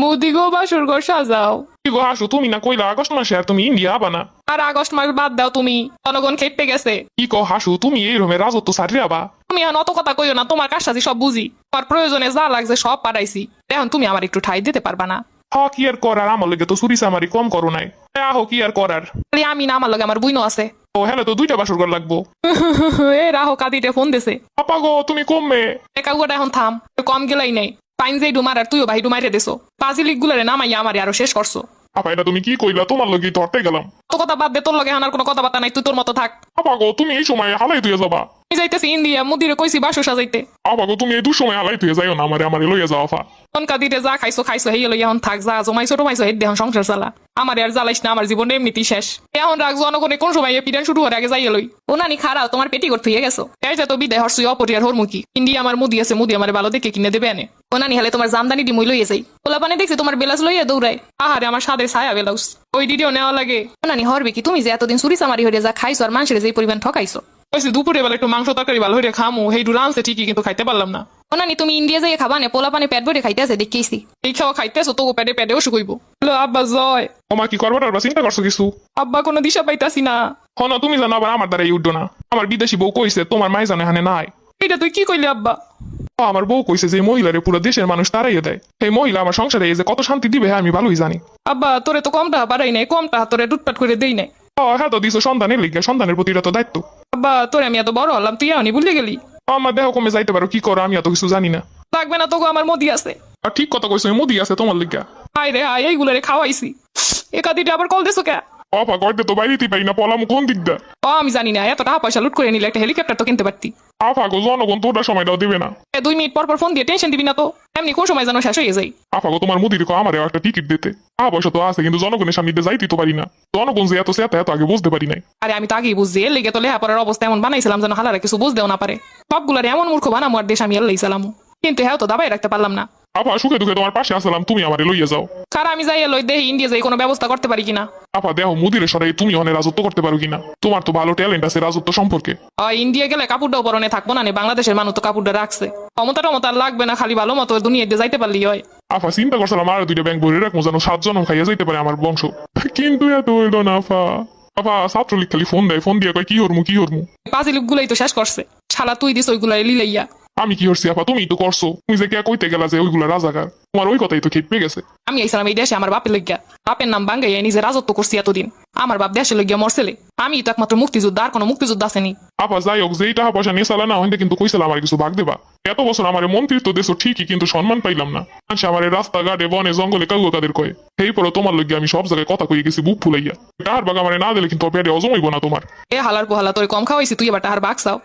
মুদি গো বাসুর ঘর সাজাও। কি গো হাসু, তুমি না কইলা আগস্ট মাসে আর তুমি ইন্ডিয়া আবা না? আর আগস্ট মাস বাদ দাও তুমি, জনগণ খেটে গেছে। কি কো হাসু, তুমি এই রকমের রাজত্ব সারি আবা? তুমি এখন অত কথা কইও না, তোমার কাজটাজি সব বুঝি, তোমার প্রয়োজনে যা লাগছে সব পাঠাইছি, এখন তুমি আমার একটু ঠাই দিতে পারবা না? হ, কি আর করার, আমার লগে তো চুরি চামারি কম করো নাই। আহো, কি আর করার। খালি আমি না, আমার লগে আমার বুইনো আছে। ও হ্যালো, তো দুইটা বাসর ঘর লাগবো। এ রাহো কাদিতে ফোন দিছে। আপা গো, তুমি কমবে। একা গোটা এখন থাম, কম গেলাই নাই। পাইন যেই ডুমার আর তুইও ভাই ডুমাইরে দিছো, পাজিলিক গুলারে নামাইয়া আমারে আরো শেষ করছো। আপা এটা তুমি কি কইলা? তোমার লগে ধরতে গেলাম। তো কথা বাদ দে, তোর লগে আর কোনো কথাবার্তা নাই, তুই তোর মতো থাক। আপা গো, তুমি এই সময় হালাই তুই যাবা? আমি যাইতেছি ইন্ডিয়া, মুদিরে কইছি বাসু সাজাইতে। আপা গো, তুমি এই দুসময় হালাই তুই যাইও না, আমারে লইয়া যাও আপা। তনকা দিতে যা খাইছো খাইছো, হেই লই এখন থাক, যা জমাইছো টমাইছো হেই দেহন সংসার চালা। আমার আর জ্বালাইস না, আমার জীবন এমনিতেই শেষ। এখন রাখ, জনগণে কোন সময় পিটান শুরু হওয়ার আগে যাইয়ে লই। ও নানি খারাও, তোমার পেটি করতে হয়ে গেছো। এই যে তো বিদায় হরসুই অপরিয়ার হরমুখী। ইন্ডিয়া আমার মুদি আছে, মুদি আমার ভালো দেখে কিনে দেবে আনে। ও নানি হলে তোমার জামদানি ডিমুই লইয়ে যাই। পোলা পানে দেখছি তোমার বেলাস লইয়া দৌড়ায়। আহারে আমার সাদের ছায়া বেলাউস, ওই ডিডিও নেওয়া লাগে। ও নানি হরবে কি, তুমি যে এতদিন চুরি চামারি হয়ে যা খাইছো আর মানুষের যে পরিমাণ ঠকাইছো। ওইসে দুপুরে বেলা একটু মাংস তরকারি ভালো হইরে খামু, হেইডু রানছে ঠিকই, কিন্তু খাইতে পারলাম না। ও নানি তুমি ইন্ডিয়া যাইয়ে খাবা না, পোলা পানে পেট ভরে খাইতেছে দেখেছি। এই খাওয়া খাইতেছো তো পেটে পেটেও শুকইব। আব্বা জয়। ওমা, কি করবার আর চিন্তা করছো কিছু? আব্বা কোনো দিশা পাইতাছি না। হন, তুমি জানো আবার আমার দ্বারাই উঠো না। আমার বিদেশি বউ কইছে তোমার মাই জানে হানে নাই। এটা তুই কি কইলি আব্বা? আমার বউ কইছে যে মহিলারে পুরো দেশের মানুষ তারাইয়ে দেয়। এই মহিলা আমার সংসারে এই যে কত শান্তি দিবে আমি ভালোই জানি। আব্বা তোরে তো কম টাকা পারাই নাই, কম টাকা তোরে টুটপাট করে দেই নাই। হ্যাঁ তো দিছো সন্তানের লিগে, সন্তানের প্রতি এটা তো দায়িত্ব। আব্বা তোরে আমি এত বড় হলাম, তুই এমনি ভুলে গেলি। আমার দেহ কমে যাইতে পারো, কি করো আমি এত কিছু জানি না। লাগবে না তোকে, আমার মোদি আছে। আর ঠিক কথা কইছো, মুদি আছে তোমার লিগা। হাই রে হাই, এইগুলারে খাওয়াইছি। একাদিটা আবার কল দিছো কে? অপা করতে তো বাইরেতেই পারি না, পলাম কোন দিক দা। ও আমি জানি না, এত টাকা পয়সা লুট করে নিলে একটা হেলিকপ্টার তো কিনতে পারতি। আফা গো, জনগণ তোটা সময়টাও দিবে না। 2 মিনিট পর পর ফোন দিয়ে টেনশন দিবি না তো, এমনি কোন সময় যেন শেষ হয়ে যায়। আফা গো, তোমার মুদির আমারে একটা টিকিট দিতে। পয়সা তো আছে, কিন্তু জনগণের সামনে দিয়ে যাইতে তো পারি না। জনগণ যে এত সেতা এত আগে বুঝতে পারি নাই। আরে আমি তো আগেই বুঝছি, এর লেগে তো লেহাপড়ার অবস্থা এমন বানাইছিলাম যেন হালারা কিছু বুঝতেও না পারে। সবগুলার এমন মূর্খ বানামো আর দেশ আমি এল্লাই চালাম, কিন্তু হ্যাঁ তো দাবাই রাখতে পারলাম না। আপা সুখে দুঃখে তোমার পাশে আসলাম, তুমি আমারে লইয়া যাও। কারণ আমি যাই এলোই দেহি ইন্ডিয়া যাই কোনো ব্যবস্থা করতে পারি কিনা। আপা দেহ মুদিরে সরাই তুমি অনেক রাজত্ব করতে পারো কিনা। তোমার তো ভালো ট্যালেন্ট আছে রাজত্ব সম্পর্কে। ইন্ডিয়া গেলে কাপড়টাও পরনে থাকবো না, বাংলাদেশের মানুষ তো কাপড়টা রাখছে। ক্ষমতা টমতা আর লাগবে না, খালি ভালো মতো দুনিয়া দিয়ে যাইতে পারলি হয়। আফা চিন্তা করছিলাম আর 2টা ব্যাংক ভরে রাখবো, যেন 7 জনম খাইয়া যাইতে পারে আমার বংশ। কিন্তু এত হইল না আফা। আফা ছাত্রলীগ খালি ফোন দেয়, ফোন দিয়ে কয় কি হরমু কি হরমু। পাঁচি লোকগুলাই তো শেষ করছে, শালা তুই দিস ওইগুলাই লিলাইয়া। আমি কি হরছি আপা? তুমি তো করছো। তুমি যে কে কইতে গেলা যে ওইগুলা রাজাকার, তোমার ওই কথাই তো খেপে গেছে। আমি আইসালাম এই দেশে আমার বাপের লইগা, বাপের নাম বাঙ্গাইয়া নিজে রাজত্ব করছি এতদিন। আমার বাপ দেশে লইগা মরছেলে, আমি তো একমাত্র মুক্তিযোদ্ধা, আর কোনো মুক্তিযোদ্ধা আসেনি। আপা যাই হোক, যেই টাকা পয়সা নিয়ে চালা না হইতে কিন্তু কইছিলাম আমার কিছু ভাগ দেবা। এত বছর আমার মন্ত্রিত্ব দেশ ঠিকই, কিন্তু সম্মান পাইলাম না। আমার রাস্তাঘাটে বনে জঙ্গলে কাউ কাদের কয়ে। এই পরে তোমার লইগে আমি সব জায়গায় কথা কই গেছি বুক ফুলাইয়া। টাহার বাগ আমার না দিলে কিন্তু পেটে অজম হইব না তোমার। এ হালার পোহালা তোরে কম খাওয়াইছি, তুই এবার টাহার বাগ চাও।